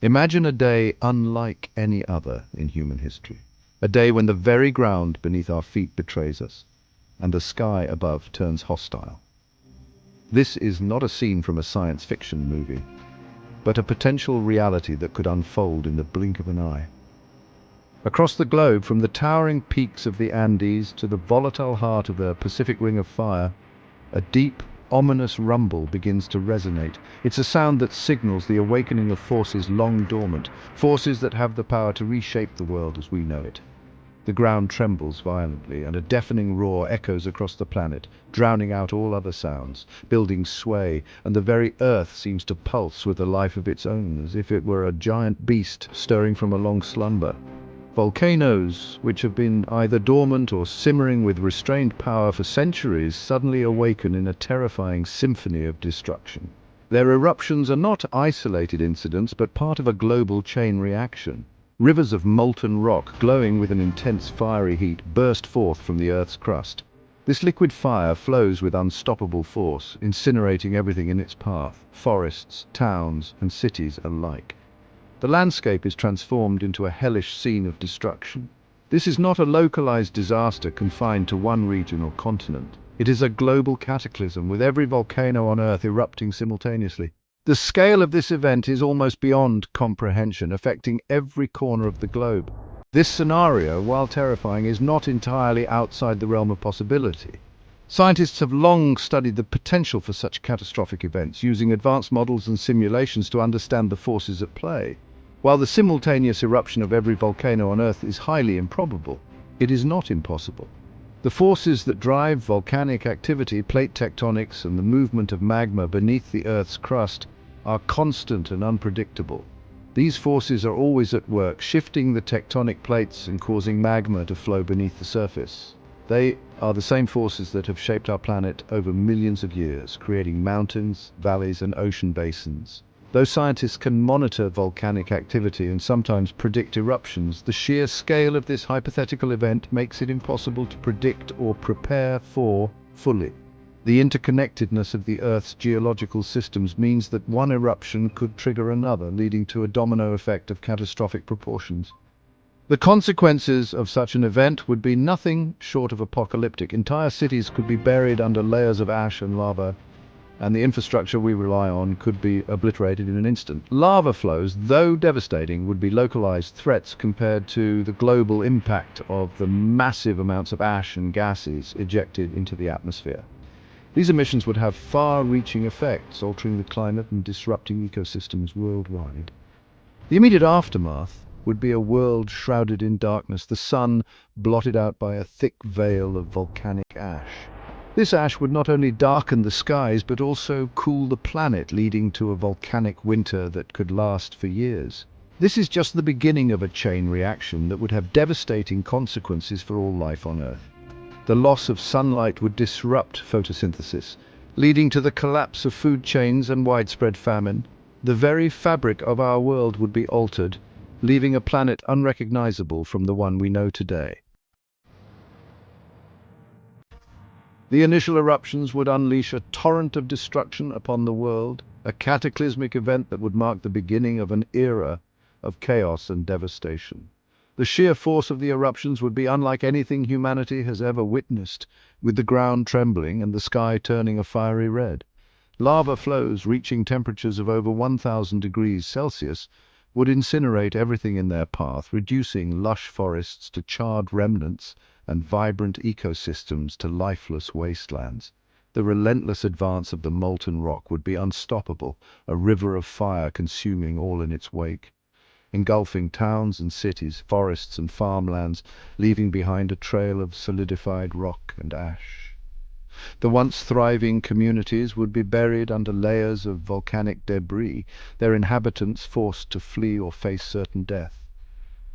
Imagine a day unlike any other in human history. A day when the very ground beneath our feet betrays us, and the sky above turns hostile. This is not a scene from a science fiction movie, but a potential reality that could unfold in the blink of an eye. Across the globe, from the towering peaks of the Andes to the volatile heart of the Pacific Ring of Fire, a deep, ominous rumble begins to resonate. It's a sound that signals the awakening of forces long dormant, forces that have the power to reshape the world as we know it. The ground trembles violently, and a deafening roar echoes across the planet, drowning out all other sounds. Buildings sway, and the very earth seems to pulse with a life of its own, as if it were a giant beast stirring from a long slumber. Volcanoes, which have been either dormant or simmering with restrained power for centuries, suddenly awaken in a terrifying symphony of destruction. Their eruptions are not isolated incidents, but part of a global chain reaction. Rivers of molten rock, glowing with an intense fiery heat, burst forth from the Earth's crust. This liquid fire flows with unstoppable force, incinerating everything in its path, forests, towns, and cities alike. The landscape is transformed into a hellish scene of destruction. This is not a localized disaster confined to one region or continent. It is a global cataclysm, with every volcano on Earth erupting simultaneously. The scale of this event is almost beyond comprehension, affecting every corner of the globe. This scenario, while terrifying, is not entirely outside the realm of possibility. Scientists have long studied the potential for such catastrophic events, using advanced models and simulations to understand the forces at play. While the simultaneous eruption of every volcano on Earth is highly improbable, it is not impossible. The forces that drive volcanic activity, plate tectonics, and the movement of magma beneath the Earth's crust are constant and unpredictable. These forces are always at work, shifting the tectonic plates and causing magma to flow beneath the surface. They are the same forces that have shaped our planet over millions of years, creating mountains, valleys, and ocean basins. Though scientists can monitor volcanic activity and sometimes predict eruptions, the sheer scale of this hypothetical event makes it impossible to predict or prepare for fully. The interconnectedness of the Earth's geological systems means that one eruption could trigger another, leading to a domino effect of catastrophic proportions. The consequences of such an event would be nothing short of apocalyptic. Entire cities could be buried under layers of ash and lava, and the infrastructure we rely on could be obliterated in an instant. Lava flows, though devastating, would be localized threats compared to the global impact of the massive amounts of ash and gases ejected into the atmosphere. These emissions would have far-reaching effects, altering the climate and disrupting ecosystems worldwide. The immediate aftermath would be a world shrouded in darkness, the sun blotted out by a thick veil of volcanic ash. This ash would not only darken the skies, but also cool the planet, leading to a volcanic winter that could last for years. This is just the beginning of a chain reaction that would have devastating consequences for all life on Earth. The loss of sunlight would disrupt photosynthesis, leading to the collapse of food chains and widespread famine. The very fabric of our world would be altered, leaving a planet unrecognizable from the one we know today. The initial eruptions would unleash a torrent of destruction upon the world, a cataclysmic event that would mark the beginning of an era of chaos and devastation. The sheer force of the eruptions would be unlike anything humanity has ever witnessed, with the ground trembling and the sky turning a fiery red. Lava flows, reaching temperatures of over 1,000 degrees Celsius, would incinerate everything in their path, reducing lush forests to charred remnants and vibrant ecosystems to lifeless wastelands. The relentless advance of the molten rock would be unstoppable, a river of fire consuming all in its wake, engulfing towns and cities, forests and farmlands, leaving behind a trail of solidified rock and ash. The once thriving communities would be buried under layers of volcanic debris, their inhabitants forced to flee or face certain death.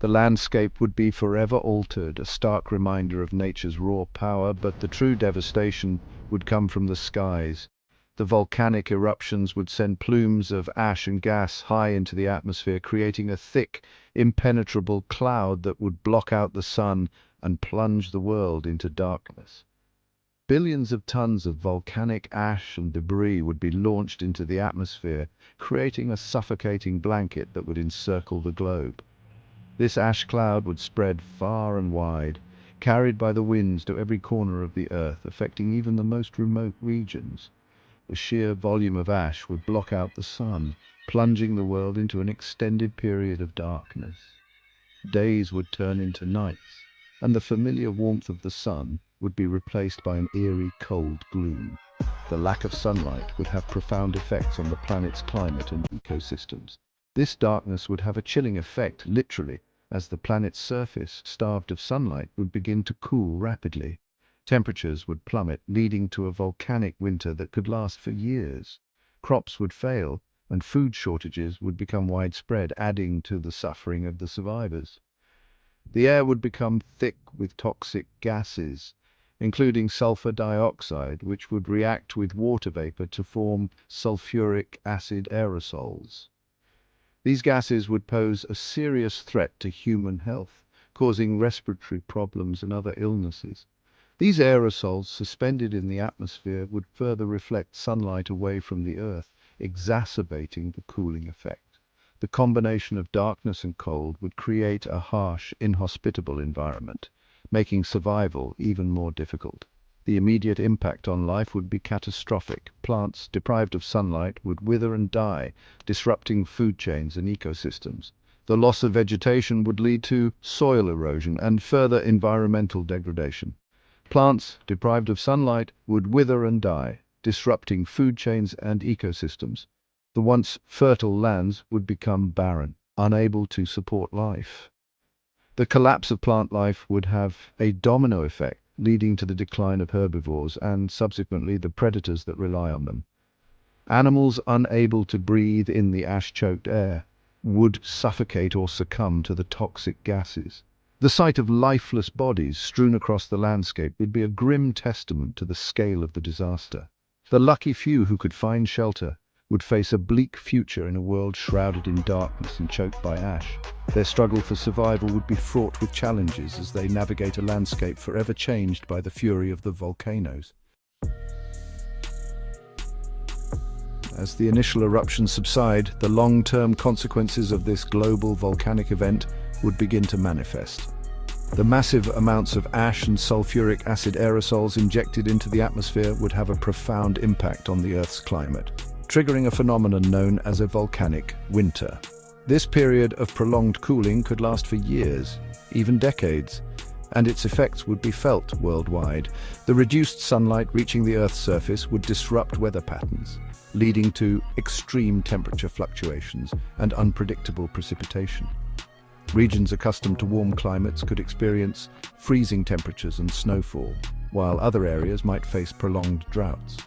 The landscape would be forever altered, a stark reminder of nature's raw power, but the true devastation would come from the skies. The volcanic eruptions would send plumes of ash and gas high into the atmosphere, creating a thick, impenetrable cloud that would block out the sun and plunge the world into darkness. Billions of tons of volcanic ash and debris would be launched into the atmosphere, creating a suffocating blanket that would encircle the globe. This ash cloud would spread far and wide, carried by the winds to every corner of the Earth, affecting even the most remote regions. The sheer volume of ash would block out the sun, plunging the world into an extended period of darkness. Days would turn into nights, and the familiar warmth of the sun would be replaced by an eerie, cold gloom. The lack of sunlight would have profound effects on the planet's climate and ecosystems. This darkness would have a chilling effect, literally, as the planet's surface, starved of sunlight, would begin to cool rapidly. Temperatures would plummet, leading to a volcanic winter that could last for years. Crops would fail, and food shortages would become widespread, adding to the suffering of the survivors. The air would become thick with toxic gases, including sulfur dioxide, which would react with water vapor to form sulfuric acid aerosols. These gases would pose a serious threat to human health, causing respiratory problems and other illnesses. These aerosols, suspended in the atmosphere, would further reflect sunlight away from the Earth, exacerbating the cooling effect. The combination of darkness and cold would create a harsh, inhospitable environment, making survival even more difficult. The immediate impact on life would be catastrophic. Plants deprived of sunlight would wither and die, disrupting food chains and ecosystems. The loss of vegetation would lead to soil erosion and further environmental degradation. Plants deprived of sunlight would wither and die, disrupting food chains and ecosystems. The once fertile lands would become barren, unable to support life. The collapse of plant life would have a domino effect, leading to the decline of herbivores and subsequently the predators that rely on them. Animals unable to breathe in the ash-choked air would suffocate or succumb to the toxic gases. The sight of lifeless bodies strewn across the landscape would be a grim testament to the scale of the disaster. The lucky few who could find shelter would face a bleak future in a world shrouded in darkness and choked by ash. Their struggle for survival would be fraught with challenges as they navigate a landscape forever changed by the fury of the volcanoes. As the initial eruptions subside, the long-term consequences of this global volcanic event would begin to manifest. The massive amounts of ash and sulfuric acid aerosols injected into the atmosphere would have a profound impact on the Earth's climate, triggering a phenomenon known as a volcanic winter. This period of prolonged cooling could last for years, even decades, and its effects would be felt worldwide. The reduced sunlight reaching the Earth's surface would disrupt weather patterns, leading to extreme temperature fluctuations and unpredictable precipitation. Regions accustomed to warm climates could experience freezing temperatures and snowfall, while other areas might face prolonged droughts.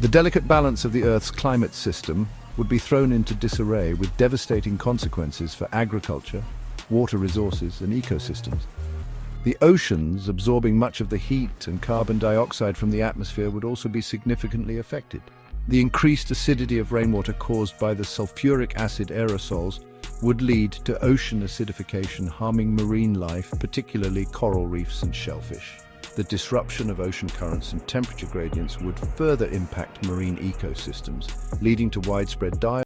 The delicate balance of the Earth's climate system would be thrown into disarray, with devastating consequences for agriculture, water resources, and ecosystems. The oceans, absorbing much of the heat and carbon dioxide from the atmosphere, would also be significantly affected. The increased acidity of rainwater caused by the sulfuric acid aerosols would lead to ocean acidification, harming marine life, particularly coral reefs and shellfish. The disruption of ocean currents and temperature gradients would further impact marine ecosystems, leading to widespread die.